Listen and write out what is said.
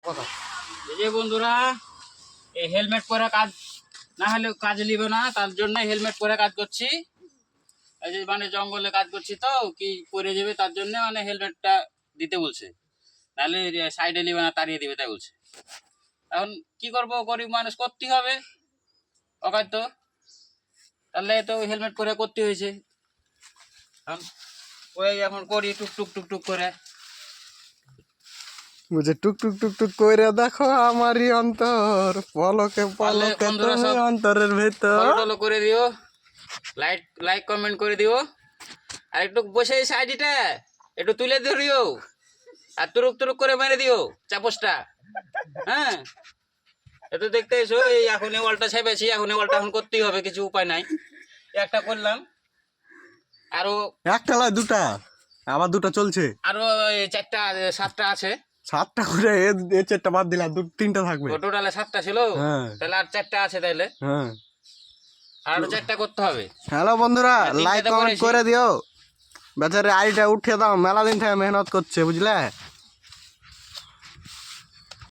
এই যে বন্ধুরা, এই হেলমেট পরে কাজ না হলে কাজে নিবে না, তার জন্য হেলমেট পরে কাজ করছি। এই যে মানে জঙ্গলে কাজ করছি তো কি পরে যাবে, তার জন্য মানে হেলমেটটা দিতে বলছে, নাহলে সাইডে নিবে না, তাড়িয়ে দিবে তাই বলছে। এখন কি করবো, গরিব মানুষ করতে হবে অকাজ তো, তাহলে তো হেলমেট পরে করতে হয়েছে। এখন ওই এখন করি টুক টুক টুক করে। বুঝে টুক টুক টুক টুক করে দেখো আমারই অন্তর, পলকে পলকে বন্ধুরা তুমি সব অন্তরের ভেতর। ফলো টলো করে দিও, লাইক কমেন্ট করে দিও, আর একটু বসে এই সাইডটা একটু তুলে ধরিও, আর তুরুক তুরুক করে মেরে দিও চাপসটা। হ্যাঁ, এত দেখতে এসো, এই এখন এই ওয়ালটা ছেপেছি, এখন এই ওয়ালটা এখন করতেই হবে, কিছু উপায় নাই। একটা করলাম, আরো একটা নয় দুটা, আবার দুটা চলছে। আরো চারটা 7টা আছে। 7টা করে এ 4টা বাদ দিলাম, 3টা থাকবে। ও টোটালে 7টা ছিল, হ্যাঁ তাহলে আর 4টা আছে, তাইলে হ্যাঁ। আর আরো 4টা করতে হবে। হ্যালো বন্ধুরা, তিনটে লাইক তো কমেন্ট করেছি। করে দিও, বেচারে আইডিটা উঠিয়ে দাও, মেলা দিন থেকে মেহনত করছে বুঝলে।